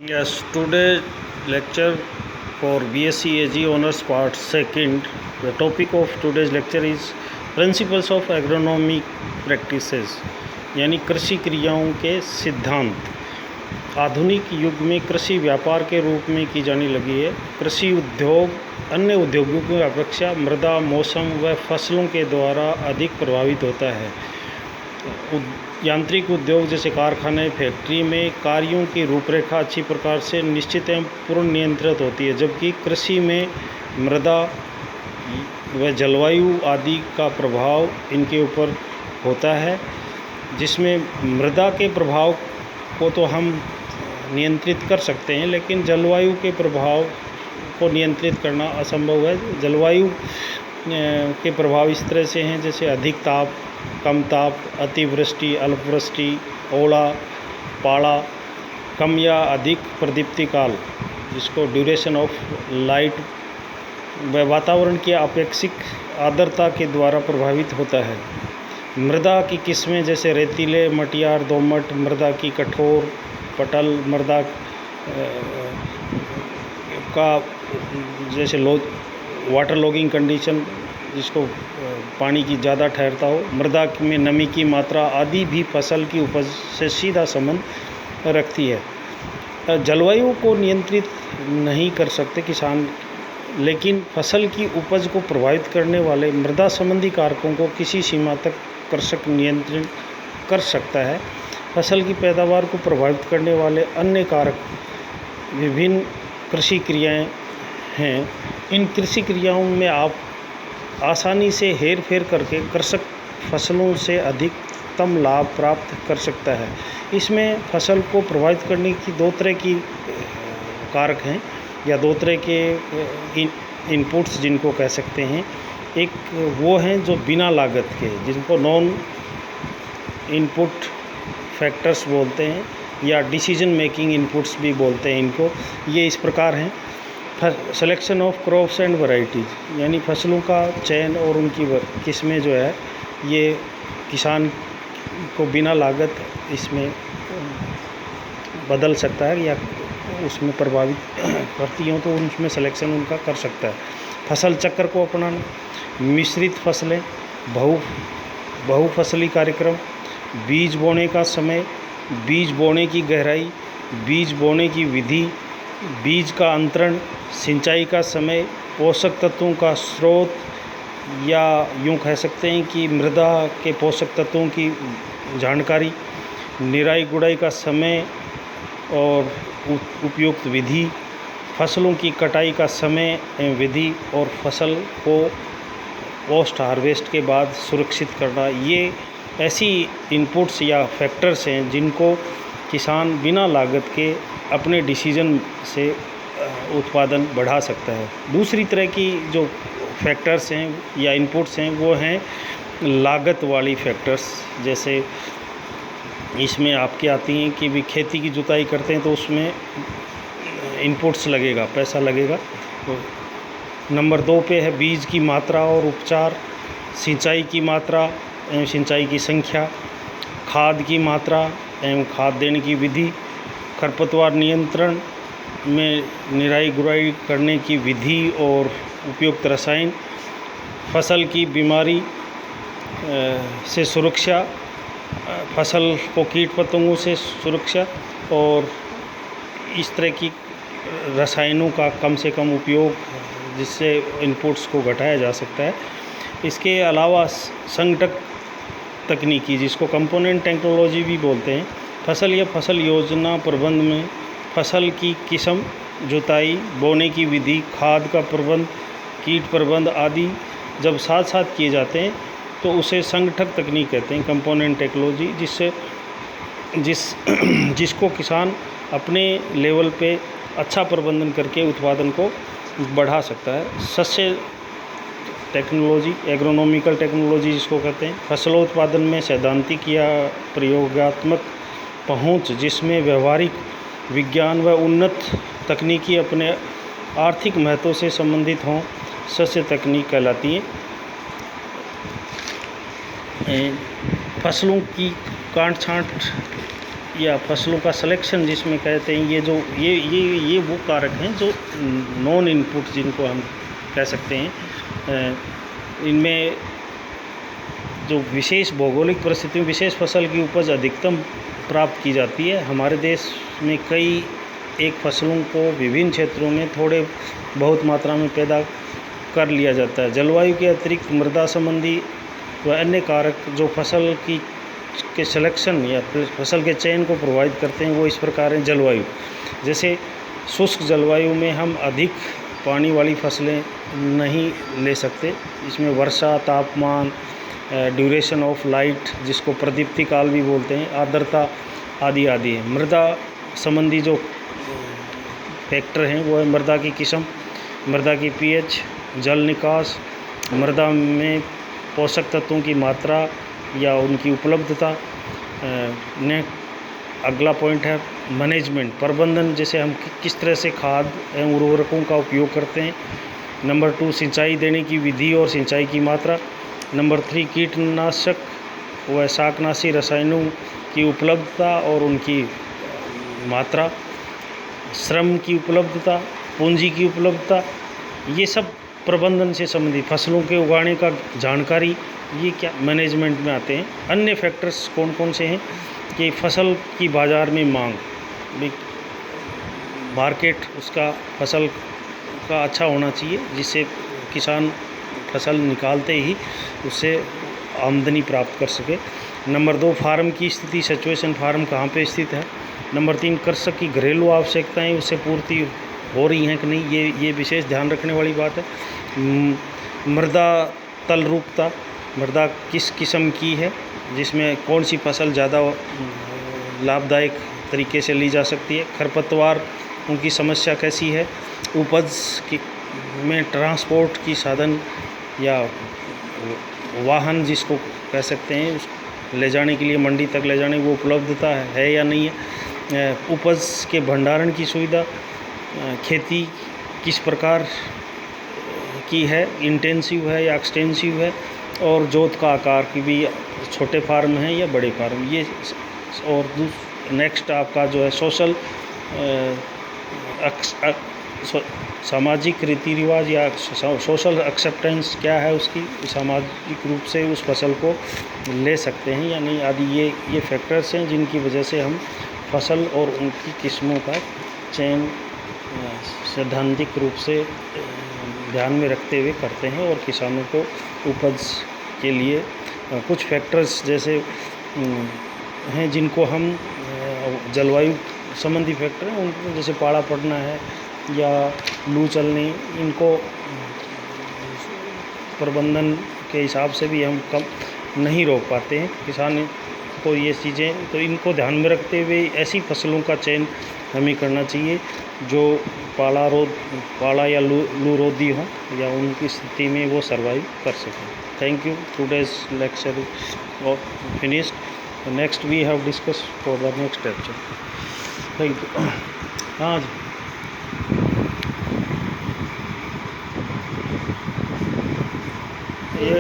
Yes, today lecture for BSc AG Honors Part Second. The topic of today's lecture is Principles of Agronomic Practices, यानी कृषि क्रियाओं के सिद्धांत। आधुनिक युग में कृषि व्यापार के रूप में की जाने लगी है। कृषि उद्योग अन्य उद्योगों की अपेक्षा मृदा, मौसम व फसलों के द्वारा अधिक प्रभावित होता है। यांत्रिक उद्योग जैसे कारखाने, फैक्ट्री में कार्यों की रूपरेखा अच्छी प्रकार से निश्चित एवं पूर्ण नियंत्रित होती है, जबकि कृषि में मृदा व जलवायु आदि का प्रभाव इनके ऊपर होता है, जिसमें मृदा के प्रभाव को तो हम नियंत्रित कर सकते हैं, लेकिन जलवायु के प्रभाव को नियंत्रित करना असंभव है। जलवायु के प्रभाव इस तरह से हैं, जैसे अधिक ताप, कम ताप, अतिवृष्टि, अल्पवृष्टि, ओला, पाला, कम या अधिक प्रदीप्ति काल, जिसको ड्यूरेशन ऑफ लाइट, व वातावरण की अपेक्षित आर्द्रता के द्वारा प्रभावित होता है। मृदा की किस्में जैसे रेतीले, मटियार, दोमट मृदा की कठोर, पटल मृदा का जैसे वाटर लॉगिंग कंडीशन, जिसको पानी की ज़्यादा ठहरता हो, मृदा में नमी की मात्रा आदि भी फसल की उपज से सीधा संबंध रखती है। जलवायु को नियंत्रित नहीं कर सकते किसान, लेकिन फसल की उपज को प्रभावित करने वाले मृदा संबंधी कारकों को किसी सीमा तक कृषक नियंत्रण कर सकता है। फसल की पैदावार को प्रभावित करने वाले अन्य कारक विभिन्न कृषि क्रियाएं हैं। इन कृषि क्रियाओं में आप आसानी से हेर फेर करके कृषक फसलों से अधिकतम लाभ प्राप्त कर सकता है। इसमें फसल को प्रभावित करने की दो तरह की कारक हैं, या दो तरह के इनपुट्स जिनको कह सकते हैं। एक वो हैं जो बिना लागत के, जिनको नॉन इनपुट फैक्टर्स बोलते हैं, या डिसीजन मेकिंग इनपुट्स भी बोलते हैं इनको। ये इस प्रकार हैं: selection of crops and varieties, यानी फसलों का चयन और उनकी किस्में जो है, ये किसान को बिना लागत इसमें बदल सकता है या उसमें प्रभावित करती हों तो उसमें सिलेक्शन उनका कर सकता है। फसल चक्र को अपनाना, मिश्रित फसलें, बहुफसली कार्यक्रम, बीज बोने का समय, बीज बोने की गहराई, बीज बोने की विधि, बीज का अंतरण, सिंचाई का समय, पोषक तत्वों का स्रोत, या यूँ कह सकते हैं कि मृदा के पोषक तत्वों की जानकारी, निराई गुड़ाई का समय और उपयुक्त विधि, फसलों की कटाई का समय एवं विधि, और फसल को पोस्ट हार्वेस्ट के बाद सुरक्षित करना। ये ऐसी इनपुट्स या फैक्टर्स हैं जिनको किसान बिना लागत के अपने डिसीजन से उत्पादन बढ़ा सकता है। दूसरी तरह की जो फैक्टर्स हैं या इनपुट्स हैं, वो हैं लागत वाली फैक्टर्स। जैसे इसमें आपकी आती हैं कि भी खेती की जुताई करते हैं तो उसमें इनपुट्स लगेगा, पैसा लगेगा। तो नंबर 2 पे है बीज की मात्रा और उपचार, सिंचाई की मात्रा एवं सिंचाई की संख्या, खाद की मात्रा एवं खाद देने की विधि, खरपतवार नियंत्रण में निराई गुड़ाई करने की विधि और उपयुक्त रसायन, फसल की बीमारी से सुरक्षा, फसल को कीट पतंगों से सुरक्षा, और इस तरह की रसायनों का कम से कम उपयोग, जिससे इनपुट्स को घटाया जा सकता है। इसके अलावा संगठक तकनीकी, जिसको कंपोनेंट टेक्नोलॉजी भी बोलते हैं, फसल या फसल योजना प्रबंध में फसल की किस्म, जुताई, बोने की विधि, खाद का प्रबंध, कीट प्रबंध आदि जब साथ साथ किए जाते हैं तो उसे संगठक तकनीक कहते हैं, कंपोनेंट टेक्नोलॉजी, जिसको किसान अपने लेवल पे अच्छा प्रबंधन करके उत्पादन को बढ़ा सकता है। सस्य टेक्नोलॉजी, एग्रोनॉमिकल टेक्नोलॉजी जिसको कहते हैं, फसलों उत्पादन में सैद्धांतिक या प्रयोगात्मक पहुंच, जिसमें व्यवहारिक विज्ञान व उन्नत तकनीकी अपने आर्थिक महत्व से संबंधित हों, सस्य तकनीक कहलाती है। फसलों की काट छाँट या फसलों का सिलेक्शन जिसमें कहते हैं, ये जो ये वो कारक हैं जो नॉन इनपुट जिनको हम कह सकते हैं। इनमें जो विशेष भौगोलिक परिस्थितियों विशेष फसल की उपज अधिकतम प्राप्त की जाती है। हमारे देश में कई एक फसलों को विभिन्न क्षेत्रों में थोड़े बहुत मात्रा में पैदा कर लिया जाता है। जलवायु के अतिरिक्त मृदा संबंधी व अन्य कारक जो फसल के सिलेक्शन या फसल के चयन को प्रभावित करते हैं वो इस प्रकार हैं। जलवायु, जैसे शुष्क जलवायु में हम अधिक पानी वाली फसलें नहीं ले सकते। इसमें वर्षा, तापमान, ड्यूरेशन ऑफ लाइट जिसको प्रदीप्ति काल भी बोलते हैं, आर्द्रता आदि आदि है। मृदा संबंधी जो फैक्टर हैं वो है मृदा की किस्म, मृदा की पीएच, जल निकास, मृदा में पोषक तत्वों की मात्रा या उनकी उपलब्धता। ने अगला पॉइंट है मैनेजमेंट, प्रबंधन, जैसे हम किस तरह से खाद एवं उर्वरकों का उपयोग करते हैं। नंबर 2 सिंचाई देने की विधि और सिंचाई की मात्रा। नंबर 3 कीटनाशक व शाकनाशी रसायनों की उपलब्धता और उनकी मात्रा। श्रम की उपलब्धता, पूंजी की उपलब्धता, ये सब प्रबंधन से संबंधित फसलों के उगाने का जानकारी, ये क्या मैनेजमेंट में आते हैं। अन्य फैक्टर्स कौन कौन से हैं कि फसल की बाज़ार में मांग, मार्केट उसका फसल का अच्छा होना चाहिए जिससे किसान फसल निकालते ही उससे आमदनी प्राप्त कर सके। नंबर 2 फार्म की स्थिति, सिचुएशन, फार्म कहाँ पे स्थित है। नंबर 3 कृषक की घरेलू आवश्यकताएं उससे पूर्ति हो रही हैं कि नहीं, ये विशेष ध्यान रखने वाली बात है। मृदा तलरूपता, मृदा किस किस्म की है, जिसमें कौन सी फसल ज़्यादा लाभदायक तरीके से ली जा सकती है। खरपतवार उनकी समस्या कैसी है। उपज की में ट्रांसपोर्ट की साधन या वाहन जिसको कह सकते हैं उस ले जाने के लिए मंडी तक ले जाने वो उपलब्धता है या नहीं है। उपज के भंडारण की सुविधा, खेती किस प्रकार की है, इंटेंसिव है या एक्सटेंसिव है, और जोत का आकार की भी छोटे फार्म हैं या बड़े फार्म, ये। और नेक्स्ट आपका जो है सोशल सामाजिक रीति रिवाज या सोशल एक्सेप्टेंस क्या है उसकी, सामाजिक रूप से उस फसल को ले सकते हैं या नहीं आदि, ये फैक्टर्स हैं जिनकी वजह से हम फसल और उनकी किस्मों का चयन सैद्धांतिक रूप से ध्यान में रखते हुए करते हैं। और किसानों को उपज के लिए कुछ फैक्टर्स जैसे हैं जिनको हम जलवायु संबंधी फैक्टर हैं उनको, जैसे पाला पड़ना है या लू चलने, इनको प्रबंधन के हिसाब से भी हम कम नहीं रोक पाते हैं किसान को ये चीज़ें। तो इनको ध्यान में रखते हुए ऐसी फसलों का चयन हमें करना चाहिए जो पाला या लू रोधी हों या उनकी स्थिति में वो सर्वाइव कर सकें। Thank you. Today's lecture finished. Next we have discuss for the next lecture. Thank you. हाँ जी, ये